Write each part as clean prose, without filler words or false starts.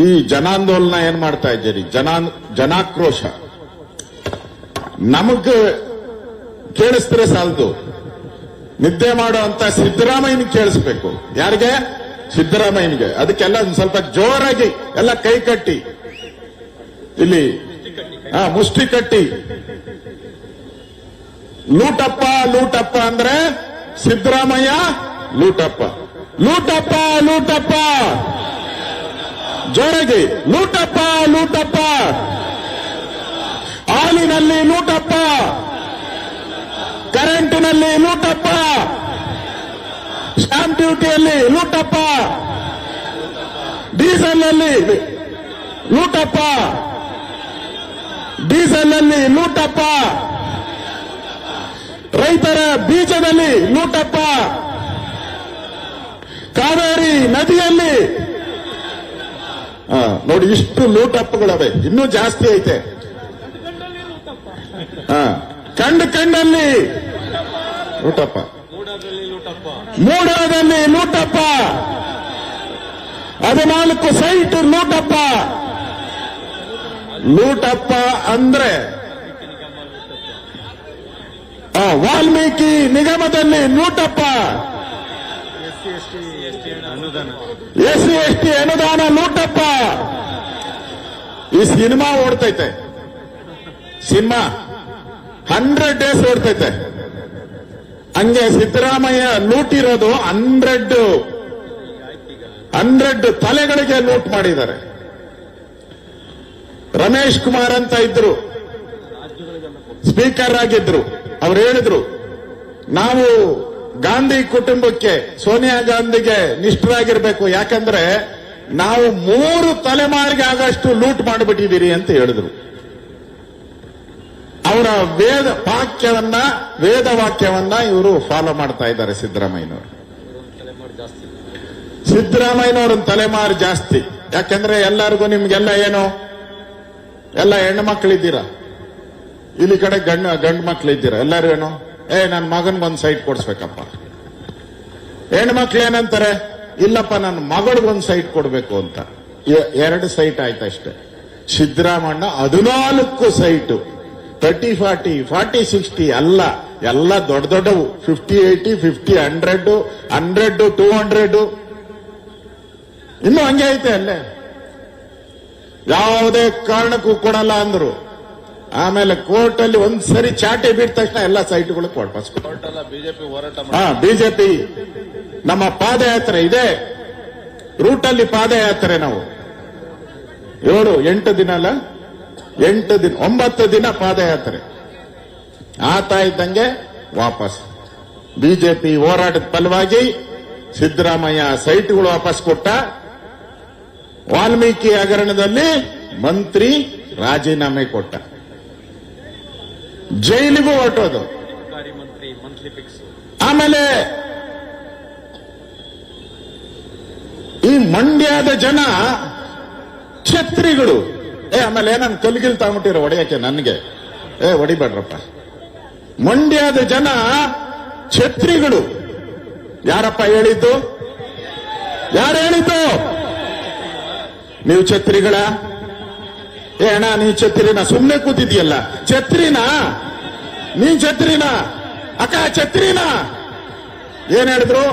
ಈ ಜನಾಂದೋಲನ ಏನ್ ಮಾಡ್ತಾ ಇದ್ದೀರಿ, ಜನಾಕ್ರೋಶ ನಮಗ್ ಕೇಳಿಸಿದ್ರೆ ಸಾಲದು, ನಿದ್ದೆ ಮಾಡುವಂತ ಸಿದ್ದರಾಮಯ್ಯನಿಗೆ ಕೇಳಿಸ್ಬೇಕು. ಯಾರಿಗೆ? ಸಿದ್ದರಾಮಯ್ಯನಿಗೆ. ಅದಕ್ಕೆಲ್ಲ ಸ್ವಲ್ಪ ಜೋರಾಗಿ ಎಲ್ಲ ಕೈ ಕಟ್ಟಿ ಇಲ್ಲಿ ಮುಷ್ಟಿ ಕಟ್ಟಿ ಲೂಟಪ್ಪ ಲೂಟಪ್ಪ ಅಂದ್ರೆ ಸಿದ್ದರಾಮಯ್ಯ ಲೂಟಪ್ಪ, ಲೂಟಪ್ಪ ಲೂಟಪ್ಪ, ಜೋರಾಗಿ ಲೂಟಪ್ಪ ಲೂಟಪ್ಪ, ಹಾಲಿನಲ್ಲಿ ಲೂಟಪ್ಪ, ಕರೆಂಟಿನಲ್ಲಿ ಲೂಟಪ್ಪ, ಸ್ಟಾಂಪ್ ಡ್ಯೂಟಿಯಲ್ಲಿ ಲೂಟಪ್ಪ, ಡೀಸೆಲ್ನಲ್ಲಿ ಲೂಟಪ್ಪ, ಡೀಸೆಲ್ನಲ್ಲಿ ಲೂಟಪ್ಪ, ರೈತರ ಬೀಜದಲ್ಲಿ ಲೂಟಪ್ಪ, ಕಾವೇರಿ ನದಿಯಲ್ಲಿ ನೋಡಿ ಇಷ್ಟು ಲೂಟಪ್ಪಗಳವೆ, ಇನ್ನೂ ಜಾಸ್ತಿ ಐತೆ. ಕಂಡಲ್ಲಿ ಲೂಟಪ್ಪ, ಮೂಡಾದಲ್ಲಿ ಲೂಟಪ್ಪ, 14 ಸೈಟ್ ಲೂಟಪ್ಪ. ಲೂಟಪ್ಪ ಅಂದ್ರೆ ವಾಲ್ಮೀಕಿ ನಿಗಮದಲ್ಲಿ ಲೂಟಪ್ಪ, ಎಸ್ಸಿ ಎಸ್ಟಿ ಅನುದಾನ ಲೂಟಪ್ಪ. ಈ ಸಿನಿಮಾ ಓಡ್ತೈತೆ, ಸಿನಿಮಾ 100 ಡೇಸ್ ಓಡ್ತೈತೆ. ಹಂಗೆ ಸಿದ್ದರಾಮಯ್ಯ ಲೂಟಿರೋದು 100 ತಲೆಗಳಿಗೆ ಲೂಟ್ ಮಾಡಿದ್ದಾರೆ. ರಮೇಶ್ ಕುಮಾರ್ ಅಂತ ಇದ್ರು, ಸ್ಪೀಕರ್ ಆಗಿದ್ರು. ಅವ್ರು ಹೇಳಿದ್ರು, ನಾವು ಗಾಂಧಿ ಕುಟುಂಬಕ್ಕೆ, ಸೋನಿಯಾ ಗಾಂಧಿಗೆ ನಿಷ್ಠರಾಗಿರ್ಬೇಕು, ಯಾಕಂದ್ರೆ ನಾವು 3 ತಲೆಮಾರಿಗೆ ಆಗಷ್ಟು ಲೂಟ್ ಮಾಡಿಬಿಟ್ಟಿದ್ದೀರಿ ಅಂತ ಹೇಳಿದ್ರು. ಅವರ ವೇದ ವಾಕ್ಯವನ್ನ ಇವರು ಫಾಲೋ ಮಾಡ್ತಾ ಇದ್ದಾರೆ ಸಿದ್ದರಾಮಯ್ಯನವರು. ಸಿದ್ದರಾಮಯ್ಯನವ್ರ ತಲೆಮಾರು ಜಾಸ್ತಿ. ಯಾಕಂದ್ರೆ ಎಲ್ಲರಿಗೂ ನಿಮ್ಗೆಲ್ಲ ಏನು, ಎಲ್ಲ ಹೆಣ್ಣು ಮಕ್ಕಳಿದ್ದೀರಾ, ಇಲ್ಲಿ ಕಡೆ ಗಂಡು ಮಕ್ಕಳಿದ್ದೀರಾ. ಎಲ್ಲರೂ ಏನು, ನನ್ನ ಮಗನ್ಗೊಂದು ಸೈಟ್ ಕೊಡ್ಸ್ಬೇಕಪ್ಪ. ಹೆಣ್ಮಕ್ಳು ಏನಂತಾರೆ, ಇಲ್ಲಪ್ಪ ನನ್ನ ಮಗಳಿಗೊಂದು ಸೈಟ್ ಕೊಡ್ಬೇಕು ಅಂತ. 2 ಸೈಟ್ ಆಯ್ತಷ್ಟೇ. ಸಿದ್ದರಾಮಣ್ಣ 14 ಸೈಟು, 30, 40, 40, 60 ಅಲ್ಲ, ಎಲ್ಲ ದೊಡ್ಡ ದೊಡ್ಡವು. 50, 80, 50, 100, 100, 200 ಇನ್ನೂ ಹಂಗೆ ಐತೆ. ಅಲ್ಲೇ ಯಾವುದೇ ಕಾರಣಕ್ಕೂ ಕೊಡಲ್ಲ ಅಂದ್ರು. ಆಮೇಲೆ ಕೋರ್ಟ್ ಅಲ್ಲಿ ಒಂದ್ಸರಿ ಚಾಟೆ ಬಿಟ್ಟ ತಕ್ಷಣ ಎಲ್ಲ ಸೈಟ್ಗಳು ವಾಪಸ್. ಬಿಜೆಪಿ ನಮ್ಮ ಪಾದಯಾತ್ರೆ ಇದೆ, ರೂಟಲ್ಲಿ ಪಾದಯಾತ್ರೆ ನಾವು 8 ದಿನ ಅಲ್ಲ, 8 ದಿನ 9 ದಿನ ಪಾದಯಾತ್ರೆ ಆತಾ ಇದ್ದಂಗೆ ವಾಪಸ್. ಬಿಜೆಪಿ ಹೋರಾಟದ ಫಲವಾಗಿ ಸಿದ್ದರಾಮಯ್ಯ ಸೈಟ್ಗಳು ವಾಪಸ್ ಕೊಟ್ಟ. ವಾಲ್ಮೀಕಿ ಹಗರಣದಲ್ಲಿ ಮಂತ್ರಿ ರಾಜೀನಾಮೆ ಕೊಟ್ಟ. ಜೈಲಿಗೂ ಹೊರಟೋದು. ಆಮೇಲೆ ಈ ಮಂಡ್ಯದ ಜನ ಛತ್ರಿಗಳು, ಆಮೇಲೆ ನಾನು ಕಲ್ಗಿಲ್ ತಗೊಂಬಿಟ್ಟಿರೋ ಹೊಡೆಯಕ್ಕೆ ನನಗೆ, ಹೊಡಿಬೇಡ್ರಪ್ಪ. ಮಂಡ್ಯದ ಜನ ಛತ್ರಿಗಳು. ಯಾರಪ್ಪ ಹೇಳಿದ್ದು? ಯಾರು ಹೇಳಿದ್ದು? ನೀವು ಛತ್ರಿಗಳ? ಅಣ್ಣ ನೀ ಛತ್ರಿನ? ಸುಮ್ನೆ ಕೂತಿದ್ಯಲ್ಲ. ಛತ್ರಿನ? ನೀನ್ ಛತ್ರಿನ? ಅಕ್ಕ ಛತ್ರಿನ? ಏನ್ ಹೇಳಿದ್ರು?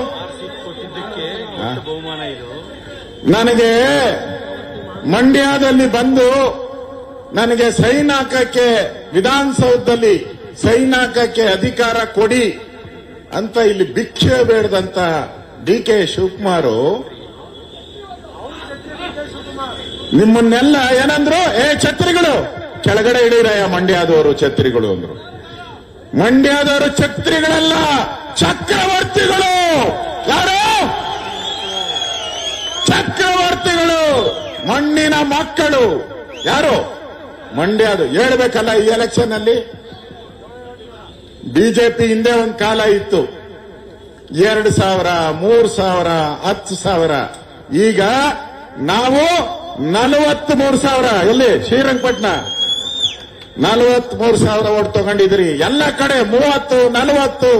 ನನಗೆ ಮಂಡ್ಯದಲ್ಲಿ ಬಂದು ನನಗೆ ಸೈನ್ ಹಾಕಕ್ಕೆ, ವಿಧಾನಸೌಧದಲ್ಲಿ ಸೈನ್ ಹಾಕಕ್ಕೆ ಅಧಿಕಾರ ಕೊಡಿ ಅಂತ ಇಲ್ಲಿ ಭಿಕ್ಷೆ ಬೇಡದಂತ DK ಶಿವಕುಮಾರ್ ನಿಮ್ಮನ್ನೆಲ್ಲ ಏನಂದ್ರು? ಛತ್ರಿಗಳು ಕೆಳಗಡೆ ಇಳಿರಯ್ಯ, ಮಂಡ್ಯದವರು ಛತ್ರಿಗಳು ಅಂದ್ರು. ಮಂಡ್ಯದವರು ಛತ್ರಿಗಳಲ್ಲ, ಚಕ್ರವರ್ತಿಗಳು. ಯಾರು? ಚಕ್ರವರ್ತಿಗಳು, ಮಣ್ಣಿನ ಮಕ್ಕಳು. ಯಾರು? ಮಂಡ್ಯದು. ಹೇಳ್ಬೇಕಲ್ಲ, ಈ ಎಲೆಕ್ಷನ್ ಅಲ್ಲಿ ಬಿಜೆಪಿ ಹಿಂದೆ ಒಂದು ಕಾಲ ಇತ್ತು, 2,000, 3,000, 10,000. ಈಗ ನಾವು 43,000. ಎಲ್ಲಿ? ಶ್ರೀರಂಗಪಟ್ಟಣ 43,000 ಓಟ್ ತಗೊಂಡಿದ್ರಿ. ಎಲ್ಲ ಕಡೆ 30, 40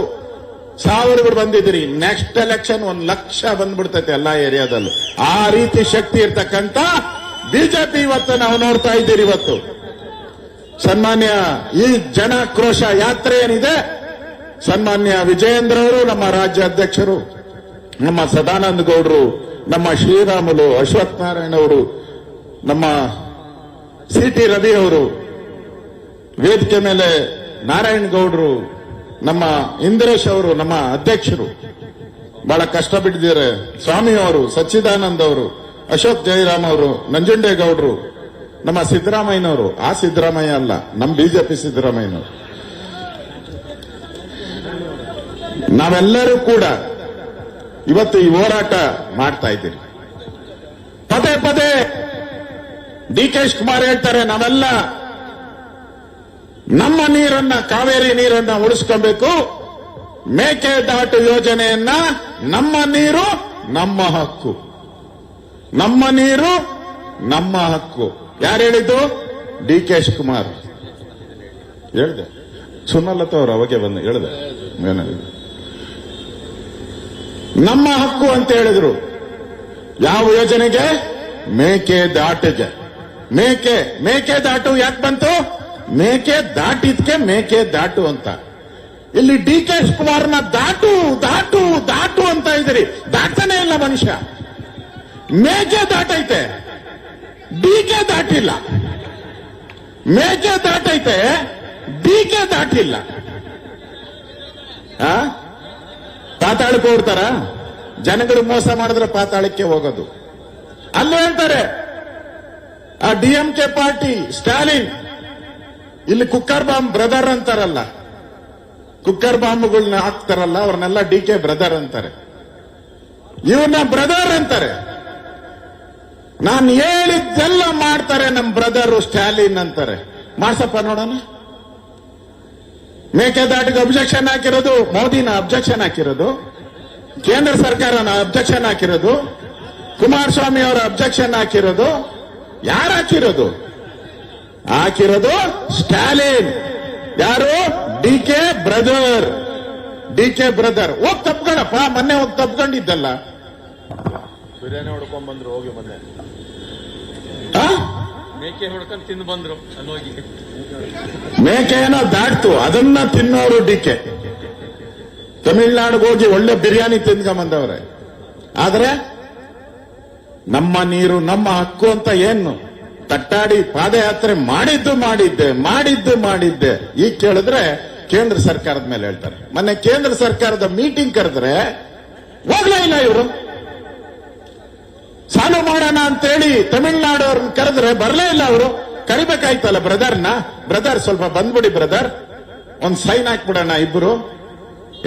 ಸಾವಿರಗಳು ಬಂದಿದ್ರಿ. ನೆಕ್ಸ್ಟ್ ಎಲೆಕ್ಷನ್ 1 ಲಕ್ಷ ಬಂದ್ಬಿಡ್ತೈತೆ ಎಲ್ಲಾ ಏರಿಯಾದಲ್ಲೂ. ಆ ರೀತಿ ಶಕ್ತಿ ಇರ್ತಕ್ಕಂಥ ಬಿಜೆಪಿ ಇವತ್ತು ನಾವು ನೋಡ್ತಾ ಇದ್ದೀರಿ. ಇವತ್ತು ಸನ್ಮಾನ್ಯ ಈ ಜನಾಕ್ರೋಶ ಯಾತ್ರೆ ಏನಿದೆ, ಸನ್ಮಾನ್ಯ ವಿಜಯೇಂದ್ರ ಅವರು, ನಮ್ಮ ರಾಜ್ಯ ಅಧ್ಯಕ್ಷರು, ನಮ್ಮ ಸದಾನಂದ ಗೌಡರು, ನಮ್ಮ ಶ್ರೀರಾಮುಲು, ಅಶ್ವಥ್ ನಾರಾಯಣ ಅವರು, ನಮ್ಮ ಸಿ.ಟಿ. ರವಿ ಅವರು, ವೇದಿಕೆ ಮೇಲೆ ನಾರಾಯಣ ಗೌಡರು, ನಮ್ಮ ಇಂದ್ರೇಶ್ ಅವರು, ನಮ್ಮ ಅಧ್ಯಕ್ಷರು ಬಹಳ ಕಷ್ಟ ಬಿಟ್ಟಿದ್ದಾರೆ. ಸ್ವಾಮಿ ಅವರು, ಸಚ್ಚಿದಾನಂದ್ ಅವರು, ಅಶೋಕ್ ಜಯರಾಮ್ ಅವರು, ನಂಜುಂಡೇಗೌಡರು, ನಮ್ಮ ಸಿದ್ದರಾಮಯ್ಯನವರು, ಆ ಸಿದ್ದರಾಮಯ್ಯ ಅಲ್ಲ, ನಮ್ಮ ಬಿಜೆಪಿ ಸಿದ್ದರಾಮಯ್ಯನವರು, ನಾವೆಲ್ಲರೂ ಕೂಡ ಇವತ್ತು ಈ ಹೋರಾಟ ಮಾಡ್ತಾ ಇದ್ದೀವಿ. ಪದೇ ಪದೇ ಡಿ ಕೆ ಶಿವಕುಮಾರ್ ಹೇಳ್ತಾರೆ, ನಾವೆಲ್ಲ ನಮ್ಮ ನೀರನ್ನ, ಕಾವೇರಿ ನೀರನ್ನ ಉಳಿಸ್ಕೊಬೇಕು, ಮೇಕೆದಾಟು ಯೋಜನೆಯನ್ನ, ನಮ್ಮ ನೀರು ನಮ್ಮ ಹಕ್ಕು, ನಮ್ಮ ನೀರು ನಮ್ಮ ಹಕ್ಕು. ಯಾರು ಹೇಳಿದ್ದು? ಡಿ ಕೆ ಶಿವಕುಮಾರ್ ಹೇಳಿದೆ. ಸುಮಲತಾ ಅವರು ಅವಾಗೆ ಬಂದು ಹೇಳಿದೆ, ನಮ್ಮ ಹಕ್ಕು ಅಂತ ಹೇಳಿದ್ರು. ಯಾವ ಯೋಜನೆಗೆ? ಮೇಕೆದಾಟಿಗೆ. ಮೇಕೆದಾಟು ಯಾಕೆ ಬಂತು? ಮೇಕೆ ದಾಟಿದ್ಕೆ ಮೇಕೆದಾಟು ಅಂತ. ಇಲ್ಲಿ ಡಿ ಕೆ ಶಿವಕುಮಾರ್ನ ದಾಟು ದಾಟು ದಾಟು ಅಂತ ಇದ್ದೀರಿ, ದಾಟ್ತಾನೆ ಇಲ್ಲ ಮನುಷ್ಯ. ಮೇಕೆ ದಾಟೈತೆ, ಡಿ ಕೆ ದಾಟಿಲ್ಲ. ಮೇಕೆ ದಾಟೈತೆ, ಡಿ ಕೆ ದಾಟಿಲ್ಲ. ಪಾತಾಳಕ್ಕೆ ಹೋಗ್ತಾರ ಜನಗಳು, ಮೋಸ ಮಾಡಿದ್ರೆ ಪಾತಾಳಕ್ಕೆ ಹೋಗೋದು. ಅಲ್ಲೇ ಹೇಳ್ತಾರೆ ಆ ಡಿಎಂಕೆ ಪಾರ್ಟಿ ಸ್ಟಾಲಿನ್, ಇಲ್ಲಿ ಕುಕ್ಕರ್ ಬಾಂಬ್ ಬ್ರದರ್ ಅಂತಾರಲ್ಲ, ಕುಕ್ಕರ್ ಬಾಂಬ್ಗಳನ್ನ ಹಾಕ್ತಾರಲ್ಲ, ಅವ್ರನ್ನೆಲ್ಲ ಡಿ ಕೆ ಬ್ರದರ್ ಅಂತಾರೆ, ಇವ್ರನ್ನ ಬ್ರದರ್ ಅಂತಾರೆ. ನಾನು ಹೇಳಿದ್ದೆಲ್ಲ ಮಾಡ್ತಾರೆ ನಮ್ ಬ್ರದರ್ ಸ್ಟಾಲಿನ್ ಅಂತಾರೆ. ಮಾಡ್ಸಪ್ಪ ನೋಡೋಣ. ಮೇಕೆದಾಟಿಗೆ ಅಬ್ಜೆಕ್ಷನ್ ಹಾಕಿರೋದು ಮೋದಿನ, ಅಬ್ಜೆಕ್ಷನ್ ಹಾಕಿರೋದು ಕೇಂದ್ರ ಸರ್ಕಾರನ, ಅಬ್ಜೆಕ್ಷನ್ ಹಾಕಿರೋದು ಕುಮಾರಸ್ವಾಮಿ ಅವರ, ಅಬ್ಜೆಕ್ಷನ್ ಹಾಕಿರೋದು ಯಾರು ಹಾಕಿರೋದು? ಹಾಕಿರೋದು ಸ್ಟಾಲಿನ್. ಯಾರು? D K brother. D K brother. ಹೋಗ್ ತಪ್ಕೊಂಡಪ್ಪ, ಮೊನ್ನೆ ಹೋಗಿ ತಪ್ಕೊಂಡಿದ್ದಲ್ಲ. ಬಿರಿಯಾನಿ ಹೊಡ್ಕೊಂಡ್ ಬಂದ್ರು, ಹೋಗಿ ಮೊನ್ನೆ ಮೇಕೆ ಹೊಡ್ಕೊಂಡು ತಿಂದು ಬಂದ್ರು ಅಲ್ಲೋಗಿ. ಮೇಕೆ ಏನೋ ದಾಟ್ತು, ಅದನ್ನ ತಿನ್ನೋರು ಡಿ ಕೆ. ತಮಿಳ್ನಾಡಿಗೆ ಹೋಗಿ ಒಳ್ಳೆ ಬಿರಿಯಾನಿ ತಿಂದ್ಕೊಂಬಂದವ್ರೆ. ಆದ್ರೆ ನಮ್ಮ ನೀರು ನಮ್ಮ ಹಕ್ಕು ಅಂತ ಏನು ತಟ್ಟಾಡಿ ಪಾದಯಾತ್ರೆ ಮಾಡಿದ್ದೆ. ಈಗ ಕೇಳಿದ್ರೆ ಕೇಂದ್ರ ಸರ್ಕಾರದ ಮೇಲೆ ಹೇಳ್ತಾರೆ. ಮೊನ್ನೆ ಕೇಂದ್ರ ಸರ್ಕಾರದ ಮೀಟಿಂಗ್ ಕರೆದ್ರೆ ಹೋಗ್ಲೇ ಇಲ್ಲ ಇವರು. ಸಾಲು ಮಾಡೋಣ ಅಂತೇಳಿ ತಮಿಳ್ನಾಡು ಅವ್ರನ್ನ ಕರೆದ್ರೆ ಬರಲೇ ಇಲ್ಲ ಅವರು. ಕರಿಬೇಕಾಯ್ತಲ್ಲ ಬ್ರದರ್ನ. ಬ್ರದರ್ ಸ್ವಲ್ಪ ಬಂದ್ಬಿಡಿ ಬ್ರದರ್, ಒಂದ್ ಸೈನ್ ಹಾಕ್ಬಿಡೋಣ ಇಬ್ರು.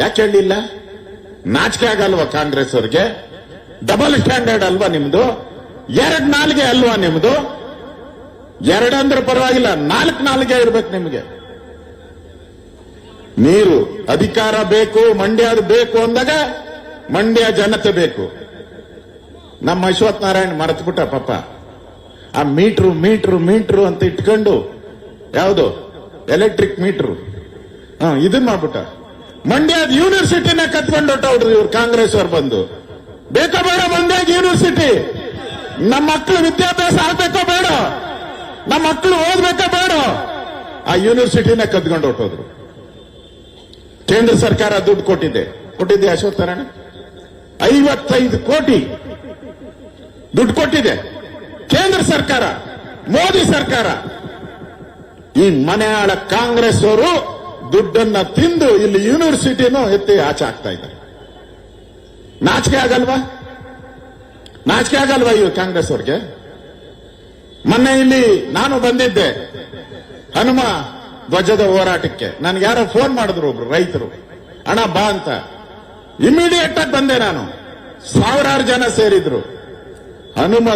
ಯಾಕೆ ಹೇಳಿಲ್ಲ? ನಾಚಿಕೆ ಆಗಲ್ವಾ ಕಾಂಗ್ರೆಸ್ ಅವ್ರಿಗೆ? ಡಬಲ್ ಸ್ಟ್ಯಾಂಡರ್ಡ್ ಅಲ್ವಾ ನಿಮ್ದು? 2 ನಾಲ್ಗೆ ಅಲ್ವಾ ನಿಮ್ದು? 2 ಅಂದ್ರೆ ಪರವಾಗಿಲ್ಲ, 4 ನಾಲ್ಗೆ ಇರ್ಬೇಕು ನಿಮ್ಗೆ. ನೀರು ಅಧಿಕಾರ ಬೇಕು, ಮಂಡ್ಯದ ಬೇಕು ಅಂದಾಗ ಮಂಡ್ಯ ಜನತೆ ಬೇಕು. ನಮ್ಮ ಅಶ್ವಥ್ ನಾರಾಯಣ್ ಮರೆತುಬಿಟ್ಟ ಪಾಪ. ಆ ಮೀಟ್ರು ಅಂತ ಇಟ್ಕೊಂಡು, ಯಾವುದು ಎಲೆಕ್ಟ್ರಿಕ್ ಮೀಟ್ರು, ಇದನ್ನ ಮಾಡ್ಬಿಟ್ಟ. ಮಂಡ್ಯದ ಯೂನಿವರ್ಸಿಟಿನ ಕತ್ಕೊಂಡು ಹೊಟ್ಟವ್ರು ಇವ್ರು ಕಾಂಗ್ರೆಸ್ ಅವ್ರು ಬಂದು. ಬೇಕೋ ಬೇಡ ಮಂಡ್ಯದ ಯೂನಿವರ್ಸಿಟಿ? ನಮ್ಮ ಮಕ್ಕಳು ವಿದ್ಯಾಭ್ಯಾಸ ಆಗ್ಬೇಕೋ ಬೇಡ? ನಮ್ಮ ಮಕ್ಕಳು ಓದ್ಬೇಕೋ ಬೇಡ? ಆ ಯೂನಿವರ್ಸಿಟಿನ ಕತ್ಕೊಂಡು ಹೊಟ್ಟೋದ್ರು. ಕೇಂದ್ರ ಸರ್ಕಾರ ದುಡ್ಡು ಕೊಟ್ಟಿದೆ ಅಶ್ವಥ್ ನಾರಾಯಣ 55 ಕೋಟಿ ದುಡ್ಡು ಕೊಟ್ಟಿದೆ ಕೇಂದ್ರ ಸರ್ಕಾರ, ಮೋದಿ ಸರ್ಕಾರ. ಈ ಮನೆಯಾಳ ಕಾಂಗ್ರೆಸ್ ಅವರು ದುಡ್ಡನ್ನ ತಿಂದು ಇಲ್ಲಿ ಯೂನಿವರ್ಸಿಟಿನೂ ಎತ್ತಿ ಆಚೆ ಹಾಕ್ತಾ ಇದ್ದಾರೆ. ನಾಚಿಕೆ ಆಗಲ್ವಾ ಇವು ಕಾಂಗ್ರೆಸ್ ಅವ್ರಿಗೆ? ಮೊನ್ನೆ ಇಲ್ಲಿ ನಾನು ಬಂದಿದ್ದೆ ಹನುಮ ಧ್ವಜದ ಹೋರಾಟಕ್ಕೆ. ನನ್ಗೆ ಯಾರೋ ಫೋನ್ ಮಾಡಿದ್ರು ಒಬ್ರು ರೈತರು, ಅಣ್ಣ ಬಾ ಅಂತ. ಇಮಿಡಿಯೇಟ್ ಆಗಿ ಬಂದೆ ನಾನು. 1000 ಜನ ಸೇರಿದ್ರು. ಹನುಮ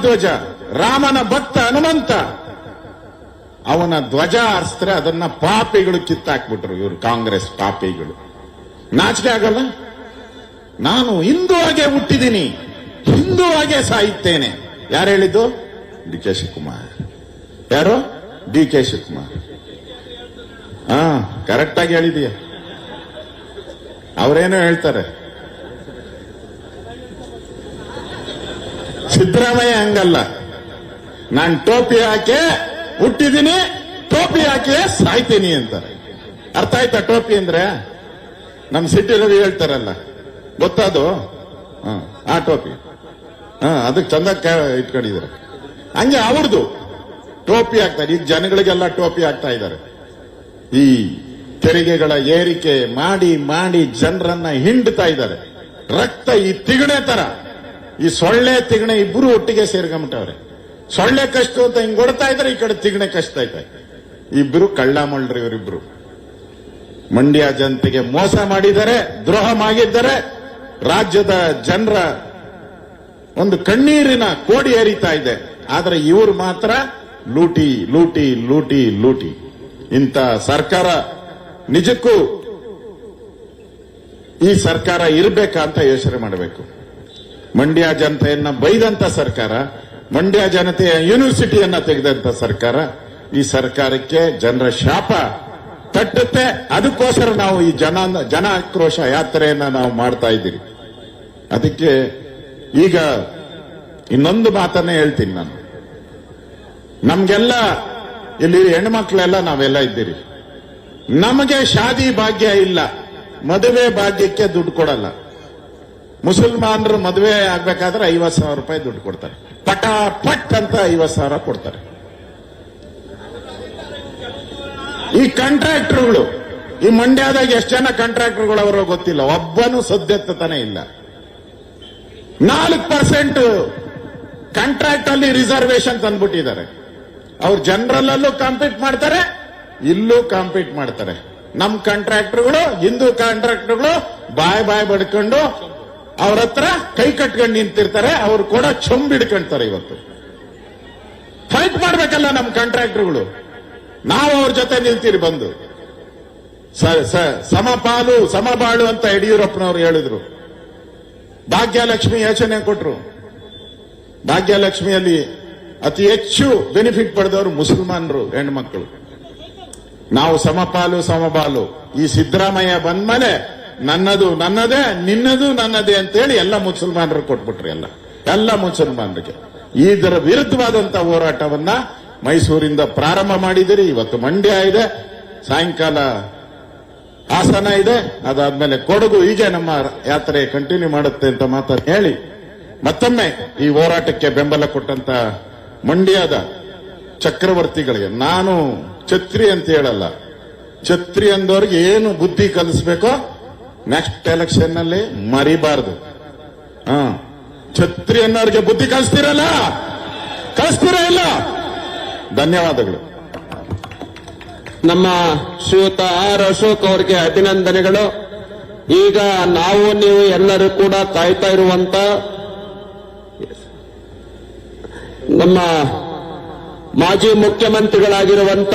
ಧ್ವಜ, ರಾಮನ ಭಕ್ತ ಹನುಮಂತ, ಅವನ ಧ್ವಜ ಹಾರಿಸಿದ್ರೆ ಅದನ್ನ ಪಾಪಿಗಳು ಕಿತ್ತಾಕ್ಬಿಟ್ರು ಇವರು ಕಾಂಗ್ರೆಸ್ ಪಾಪಿಗಳು. ನಾಚಿಕೆ ಆಗಲ್ಲ? ನಾನು ಹಿಂದೂ ಆಗೆ ಹುಟ್ಟಿದ್ದೀನಿ, ಹಿಂದೂ ಆಗೆ ಸಾಯುತ್ತೇನೆ. ಯಾರು ಹೇಳಿದ್ದು? D K Shivakumar. ಯಾರು? D K Shivakumar. ಕರೆಕ್ಟ್ ಆಗಿ ಹೇಳಿದೀಯ. ಅವರೇನೋ ಹೇಳ್ತಾರೆ, ಸಿದ್ದರಾಮಯ್ಯ ಹಂಗಲ್ಲ. ನಾನು ಟೋಪಿ ಹಾಕಿ ಹುಟ್ಟಿದೀನಿ, ಟೋಪಿ ಹಾಕಿ ಸಾಯ್ತೀನಿ ಅಂತಾರೆ. ಅರ್ಥ ಆಯ್ತಾ ಟೋಪಿ ಅಂದ್ರೆ? ನಮ್ ಸಿಟಿ ರವಿ ಹೇಳ್ತಾರಲ್ಲ, ಗೊತ್ತದು? ಆ ಟೋಪಿ. ಅದಕ್ಕೆ ಚಂದ ಇಟ್ಕೊಂಡಿದ್ದಾರೆ. ಹಂಗೆ ಅವ್ರದ್ದು ಟೋಪಿ ಹಾಕ್ತಾರೆ. ಈಗ ಜನಗಳಿಗೆಲ್ಲ ಟೋಪಿ ಹಾಕ್ತಾ ಇದ್ದಾರೆ. ಈ ತೆರಿಗೆಗಳ ಏರಿಕೆ ಮಾಡಿ ಮಾಡಿ ಜನರನ್ನ ಹಿಂಡ್ತಾ ಇದ್ದಾರೆ. ರಕ್ತ ಈ ತಿಗಣೆ ತರ, ಈ ಸೊಳ್ಳೆ ತಿಗಣೆ ಇಬ್ರು ಒಟ್ಟಿಗೆ ಸೇರ್ಕೊಂಬಿಟ್ಟವ್ರೆ. ಸೊಳ್ಳೆ ಕಷ್ಟ ಅಂತ ಹಿಂಗ್ ಕೊಡ್ತಾ ಇದ್ದಾರೆ, ಈ ಕಡೆ ತಿಗಣೆ ಕಷ್ಟ ಐತೆ. ಇಬ್ರು ಕಳ್ಳ ಮಳ್ರಿ ಇವರಿಬ್ರು. ಮಂಡ್ಯ ಜನತೆಗೆ ಮೋಸ ಮಾಡಿದ್ದಾರೆ, ದ್ರೋಹ ಮಾಡಿದ್ದಾರೆ. ರಾಜ್ಯದ ಜನರ ಒಂದು ಕಣ್ಣೀರಿನ ಕೋಡಿ ಹರಿತಾ ಇದೆ. ಆದ್ರೆ ಇವರು ಮಾತ್ರ ಲೂಟಿ ಲೂಟಿ ಲೂಟಿ ಲೂಟಿ. ಇಂಥ ಸರ್ಕಾರ ನಿಜಕ್ಕೂ ಈ ಸರ್ಕಾರ ಇರಬೇಕಾ ಅಂತ ಯೋಚನೆ ಮಾಡಬೇಕು. ಮಂಡ್ಯ ಜನತೆಯನ್ನ ಬೈದಂತ ಸರ್ಕಾರ, ಮಂಡ್ಯ ಜನತೆಯ ಯೂನಿವರ್ಸಿಟಿಯನ್ನ ತೆಗೆದಂತ ಸರ್ಕಾರ, ಈ ಸರ್ಕಾರಕ್ಕೆ ಜನರ ಶಾಪ ತಟ್ಟುತ್ತೆ. ಅದಕ್ಕೋಸ್ಕರ ನಾವು ಈ ಜನ ಆಕ್ರೋಶ ಯಾತ್ರೆಯನ್ನ ನಾವು ಮಾಡ್ತಾ ಇದ್ದೀವಿ. ಅದಕ್ಕೆ ಈಗ ಇನ್ನೊಂದು ಮಾತನ್ನ ಹೇಳ್ತೀನಿ ನಾನು. ನಮ್ಗೆಲ್ಲ ಇಲ್ಲಿ ಹೆಣ್ಮಕ್ಳೆಲ್ಲ ನಾವೆಲ್ಲ ಇದ್ದೀರಿ. ನಮಗೆ ಶಾದಿ ಭಾಗ್ಯ ಇಲ್ಲ, ಮದುವೆ ಭಾಗ್ಯಕ್ಕೆ ದುಡ್ಡು ಕೊಡಲ್ಲ. ಮುಸಲ್ಮಾನರು ಮದುವೆ ಆಗ್ಬೇಕಾದ್ರೆ 50,000 ರೂಪಾಯಿ ದುಡ್ಡು ಕೊಡ್ತಾರೆ. ಪಟ್ ಅಂತ 50,000 ಕೊಡ್ತಾರೆ. ಈ ಕಾಂಟ್ರಾಕ್ಟರ್ಗಳು, ಈ ಮಂಡ್ಯದಾಗ ಎಷ್ಟು ಜನ ಕಾಂಟ್ರಾಕ್ಟರ್ಗಳು ಅವರೋ ಗೊತ್ತಿಲ್ಲ, ಒಬ್ಬನು ಸದ್ಯತ್ತಾನೆ ಇಲ್ಲ. 4% ಕಾಂಟ್ರಾಕ್ಟ್ ಅಲ್ಲಿ ರಿಸರ್ವೇಶನ್ ತಂದ್ಬಿಟ್ಟಿದ್ದಾರೆ. ಅವ್ರು ಜನರಲ್ ಅಲ್ಲೂ ಕಾಂಪೀಟ್ ಮಾಡ್ತಾರೆ, ಇಲ್ಲೂ ಕಾಂಪೀಟ್ ಮಾಡ್ತಾರೆ. ನಮ್ ಕಾಂಟ್ರಾಕ್ಟರ್ಗಳು, ಹಿಂದೂ ಕಾಂಟ್ರಾಕ್ಟರ್ಗಳು ಬಾಯ್ ಬಡ್ಕೊಂಡು ಅವ್ರ ಹತ್ರ ಕೈ ಕಟ್ಕೊಂಡು ನಿಂತಿರ್ತಾರೆ. ಅವ್ರು ಕೂಡ ಚೊಂಬಿಡ್ಕೊಂತಾರೆ. ಇವತ್ತು ಫೈಟ್ ಮಾಡ್ಬೇಕಲ್ಲ ನಮ್ ಕಾಂಟ್ರಾಕ್ಟರ್ಗಳು. ನಾವು ಅವ್ರ ಜೊತೆ ನಿಲ್ತೀರಿ ಬಂದು. ಸಮಪಾಲು ಸಮಬಾಳು ಅಂತ ಯಡಿಯೂರಪ್ಪನವರು ಹೇಳಿದ್ರು. ಭಾಗ್ಯಲಕ್ಷ್ಮಿ ಯೋಚನೆ ಕೊಟ್ರು. ಭಾಗ್ಯಲಕ್ಷ್ಮಿಯಲ್ಲಿ ಅತಿ ಹೆಚ್ಚು ಬೆನಿಫಿಟ್ ಪಡೆದವರು ಮುಸಲ್ಮಾನರು ಹೆಣ್ಮಕ್ಳು. ನಾವು ಸಮಪಾಲು ಸಮಬಾಲು. ಈ ಸಿದ್ದರಾಮಯ್ಯ ಬಂದ್ಮೇಲೆ ನನ್ನದು ನನ್ನದೇ, ನಿನ್ನದು ನನ್ನದೇ ಅಂತೇಳಿ ಎಲ್ಲ ಮುಸಲ್ಮಾನರು ಕೊಟ್ಬಿಟ್ರಿ. ಎಲ್ಲ ಮುಸಲ್ಮಾನರಿಗೆ ಇದರ ವಿರುದ್ಧವಾದಂತ ಹೋರಾಟವನ್ನ ಮೈಸೂರಿಂದ ಪ್ರಾರಂಭ ಮಾಡಿದಿರಿ. ಇವತ್ತು ಮಂಡ್ಯ ಇದೆ, ಸಾಯಂಕಾಲ ಹಾಸನ ಇದೆ, ಅದಾದ್ಮೇಲೆ ಕೊಡಗು. ಹೀಗೆ ನಮ್ಮ ಯಾತ್ರೆ ಕಂಟಿನ್ಯೂ ಮಾಡುತ್ತೆ ಅಂತ ಮಾತನ್ನು ಹೇಳಿ ಮತ್ತೊಮ್ಮೆ ಈ ಹೋರಾಟಕ್ಕೆ ಬೆಂಬಲ ಕೊಟ್ಟಂತ ಮಂಡ್ಯದ ಚಕ್ರವರ್ತಿಗಳಿಗೆ ನಾನು ಛತ್ರಿ ಅಂತ ಹೇಳಲ್ಲ. ಛತ್ರಿ ಅಂದವ್ರಿಗೆ ಏನು ಬುದ್ಧಿ ಕಲಿಸ್ಬೇಕೋ ನೆಕ್ಸ್ಟ್ ಎಲೆಕ್ಷನ್ ನಲ್ಲಿ ಮರಿಬಾರದು. ಛತ್ರಿ ಅನ್ನೋರಿಗೆ ಬುದ್ಧಿ ಕಲಿಸ್ತೀರಲ್ಲ, ಕಲಿಸ್ತೀರ ಇಲ್ಲ? ಧನ್ಯವಾದಗಳು. ನಮ್ಮ ಶ್ರೀಯುತ ಆರ್ ಅಶೋಕ್ ಅವರಿಗೆ ಅಭಿನಂದನೆಗಳು. ಈಗ ನಾವು ನೀವು ಎಲ್ಲರೂ ಕೂಡ ಕಾಯ್ತಾ ಇರುವಂತ ನಮ್ಮ ಮಾಜಿ ಮುಖ್ಯಮಂತ್ರಿಗಳಾಗಿರುವಂತ